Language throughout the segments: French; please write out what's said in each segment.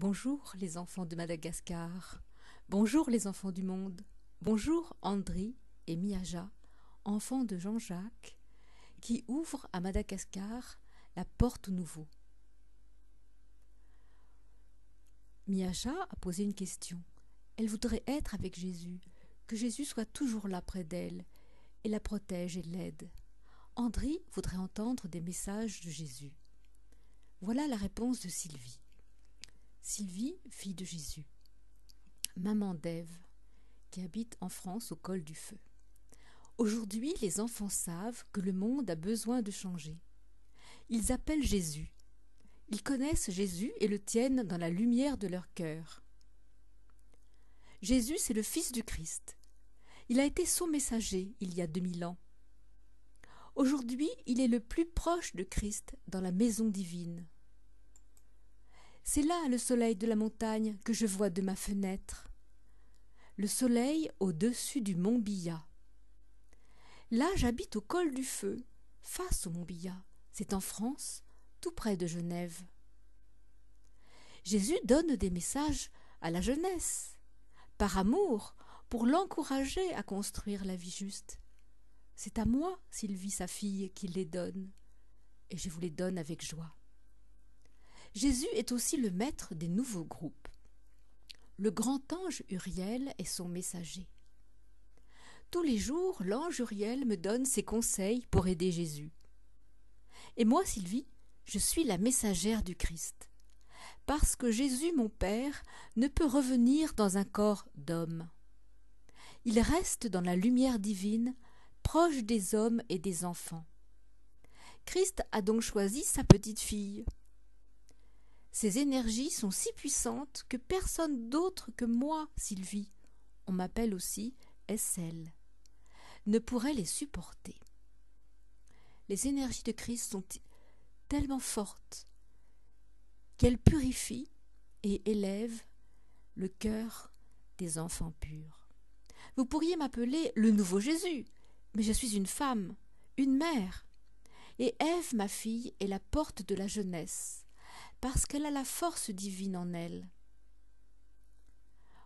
Bonjour les enfants de Madagascar, bonjour les enfants du monde, bonjour Andri et Miaja, enfants de Jean-Jacques, qui ouvrent à Madagascar la porte au nouveau. Miaja a posé une question. Elle voudrait être avec Jésus, que Jésus soit toujours là près d'elle et la protège et l'aide. Andri voudrait entendre des messages de Jésus. Voilà la réponse de Sylvie. Sylvie, fille de Jésus, maman d'Ève, qui habite en France au col du Feu. Aujourd'hui, les enfants savent que le monde a besoin de changer. Ils appellent Jésus. Ils connaissent Jésus et le tiennent dans la lumière de leur cœur. Jésus, c'est le Fils du Christ. Il a été son messager il y a 2000 ans. Aujourd'hui, il est le plus proche de Christ dans la maison divine. C'est là le soleil de la montagne que je vois de ma fenêtre. Le soleil au-dessus du mont Billa. Là, j'habite au col du Feu, face au mont Billa. C'est en France, tout près de Genève. Jésus donne des messages à la jeunesse, par amour, pour l'encourager à construire la vie juste. C'est à moi, Sylvie, sa fille, qu'il les donne, et je vous les donne avec joie. Jésus est aussi le maître des nouveaux groupes. Le grand ange Uriel est son messager. Tous les jours, l'ange Uriel me donne ses conseils pour aider Jésus. Et moi, Sylvie, je suis la messagère du Christ, parce que Jésus, mon Père, ne peut revenir dans un corps d'homme. Il reste dans la lumière divine, proche des hommes et des enfants. Christ a donc choisi sa petite fille. Ces énergies sont si puissantes que personne d'autre que moi, Sylvie, on m'appelle aussi SL, ne pourrait les supporter. Les énergies de Christ sont tellement fortes qu'elles purifient et élèvent le cœur des enfants purs. Vous pourriez m'appeler le nouveau Jésus, mais je suis une femme, une mère, et Ève, ma fille, est la porte de la jeunesse, parce qu'elle a la force divine en elle.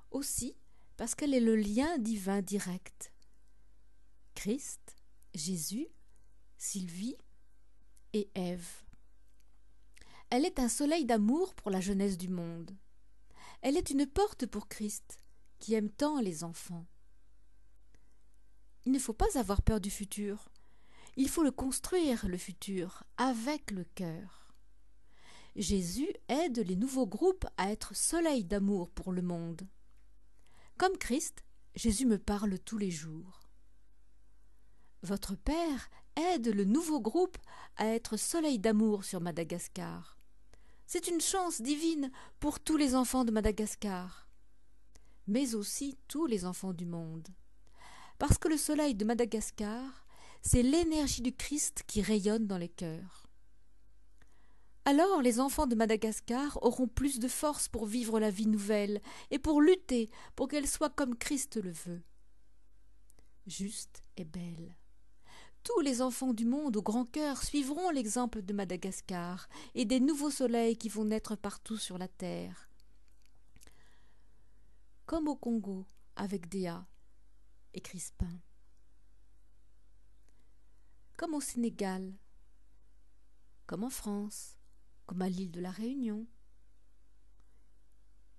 Aussi, parce qu'elle est le lien divin direct. Christ, Jésus, Sylvie et Ève. Elle est un soleil d'amour pour la jeunesse du monde. Elle est une porte pour Christ, qui aime tant les enfants. Il ne faut pas avoir peur du futur. Il faut le construire, le futur, avec le cœur. Jésus aide les nouveaux groupes à être soleil d'amour pour le monde. Comme Christ, Jésus me parle tous les jours. Votre Père aide le nouveau groupe à être soleil d'amour sur Madagascar. C'est une chance divine pour tous les enfants de Madagascar, mais aussi tous les enfants du monde. Parce que le soleil de Madagascar, c'est l'énergie du Christ qui rayonne dans les cœurs. Alors les enfants de Madagascar auront plus de force pour vivre la vie nouvelle et pour lutter pour qu'elle soit comme Christ le veut. Juste et belle. Tous les enfants du monde au grand cœur suivront l'exemple de Madagascar et des nouveaux soleils qui vont naître partout sur la terre. Comme au Congo avec Déa et Crispin. Comme au Sénégal. Comme en France. Comme à l'île de la Réunion.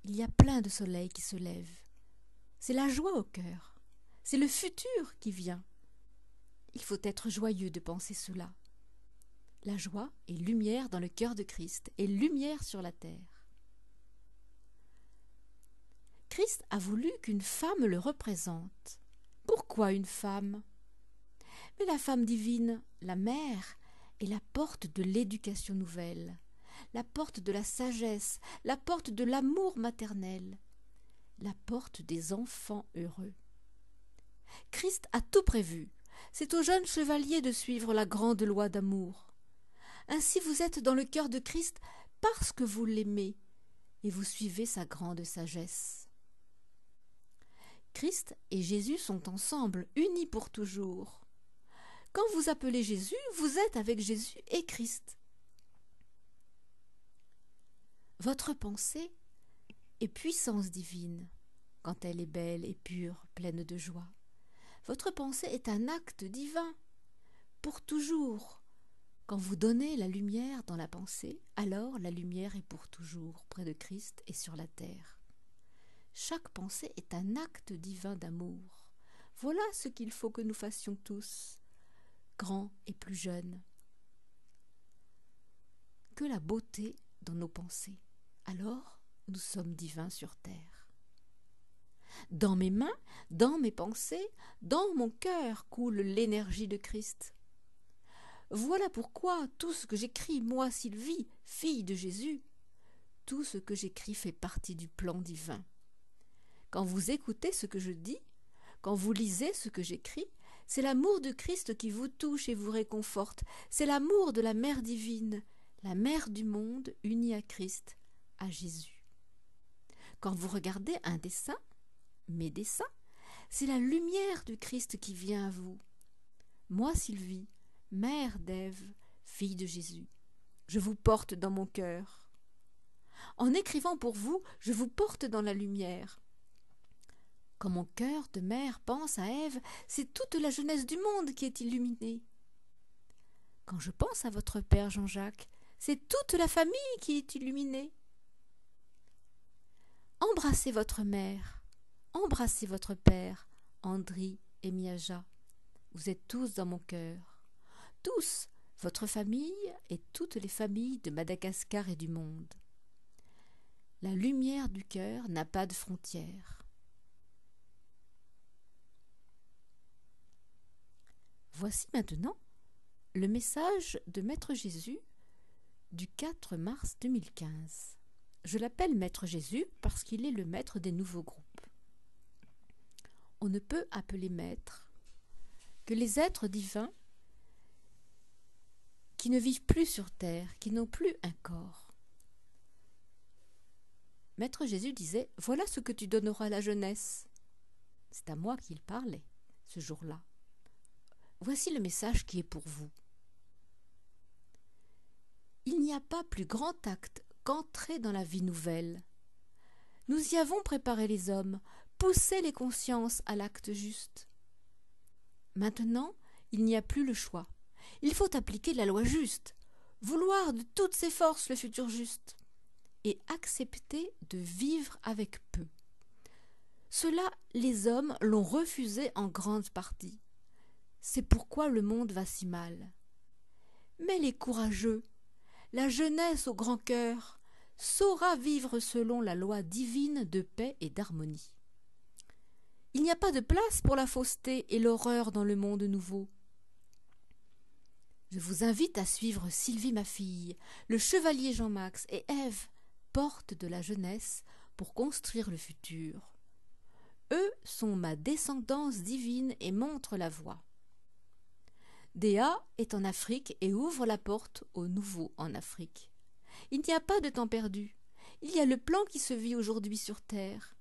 Il y a plein de soleils qui se lèvent. C'est la joie au cœur. C'est le futur qui vient. Il faut être joyeux de penser cela. La joie est lumière dans le cœur de Christ et lumière sur la terre. Christ a voulu qu'une femme le représente. Pourquoi une femme ? Mais la femme divine, la mère, est la porte de l'éducation nouvelle, la porte de la sagesse, la porte de l'amour maternel, la porte des enfants heureux. Christ a tout prévu. C'est au jeune chevalier de suivre la grande loi d'amour. Ainsi vous êtes dans le cœur de Christ parce que vous l'aimez et vous suivez sa grande sagesse. Christ et Jésus sont ensemble, unis pour toujours. Quand vous appelez Jésus, vous êtes avec Jésus et Christ. Votre pensée et puissance divine, quand elle est belle et pure, pleine de joie. Votre pensée est un acte divin, pour toujours. Quand vous donnez la lumière dans la pensée, alors la lumière est pour toujours près de Christ et sur la terre. Chaque pensée est un acte divin d'amour. Voilà ce qu'il faut que nous fassions tous, grands et plus jeunes. Que la beauté dans nos pensées. Alors, nous sommes divins sur terre. Dans mes mains, dans mes pensées, dans mon cœur coule l'énergie de Christ. Voilà pourquoi tout ce que j'écris, moi Sylvie, fille de Jésus, tout ce que j'écris fait partie du plan divin. Quand vous écoutez ce que je dis, quand vous lisez ce que j'écris, c'est l'amour de Christ qui vous touche et vous réconforte. C'est l'amour de la Mère divine, la Mère du monde unie à Christ, à Jésus. Quand vous regardez un dessin, mes dessins, c'est la lumière du Christ qui vient à vous. Moi, Sylvie, mère d'Ève, fille de Jésus, je vous porte dans mon cœur. En écrivant pour vous, je vous porte dans la lumière. Quand mon cœur de mère pense à Ève, c'est toute la jeunesse du monde qui est illuminée. Quand je pense à votre père Jean-Jacques, c'est toute la famille qui est illuminée. Embrassez votre mère, embrassez votre père, Andri et Miaja. Vous êtes tous dans mon cœur. Tous, votre famille et toutes les familles de Madagascar et du monde. La lumière du cœur n'a pas de frontières. Voici maintenant le message de Maître Jésus du 4 mars 2015. Je l'appelle Maître Jésus parce qu'il est le maître des nouveaux groupes. On ne peut appeler maître que les êtres divins qui ne vivent plus sur terre, qui n'ont plus un corps. Maître Jésus disait « Voilà ce que tu donneras à la jeunesse ». C'est à moi qu'il parlait ce jour-là. Voici le message qui est pour vous. Il n'y a pas plus grand acte qu'entrer dans la vie nouvelle. Nous y avons préparé les hommes, poussé les consciences à l'acte juste. Maintenant, il n'y a plus le choix. Il faut appliquer la loi juste, vouloir de toutes ses forces le futur juste, et accepter de vivre avec peu. Cela, les hommes l'ont refusé en grande partie. C'est pourquoi le monde va si mal. Mais les courageux, la jeunesse au grand cœur, saura vivre selon la loi divine de paix et d'harmonie. Il n'y a pas de place pour la fausseté et l'horreur dans le monde nouveau. Je vous invite à suivre Sylvie, ma fille, le chevalier Jean-Max et Ève, porte de la jeunesse pour construire le futur. Eux sont ma descendance divine et montrent la voie. Déa est en Afrique et ouvre la porte au nouveau en Afrique. Il n'y a pas de temps perdu. Il y a le plan qui se vit aujourd'hui sur Terre.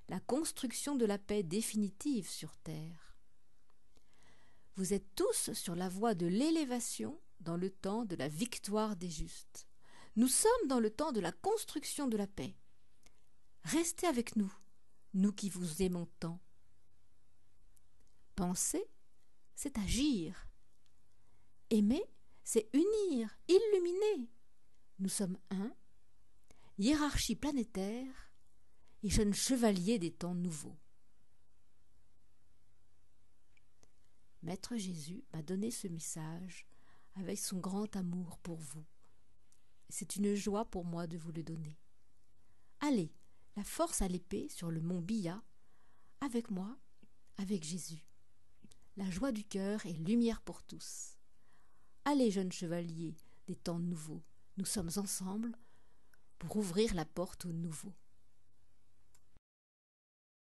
La construction de la paix définitive sur Terre. Vous êtes tous sur la voie de l'élévation dans le temps de la victoire des justes. Nous sommes dans le temps de la construction de la paix. Restez avec nous, nous qui vous aimons tant. Penser, c'est agir. Aimer, c'est unir, illuminer. Nous sommes un, hiérarchie planétaire et jeunes chevaliers des temps nouveaux. Maître Jésus m'a donné ce message avec son grand amour pour vous. C'est une joie pour moi de vous le donner. Allez, la force à l'épée sur le mont Bia, avec moi, avec Jésus. La joie du cœur et lumière pour tous. Allez, jeunes chevaliers des temps nouveaux, nous sommes ensemble pour ouvrir la porte au nouveau.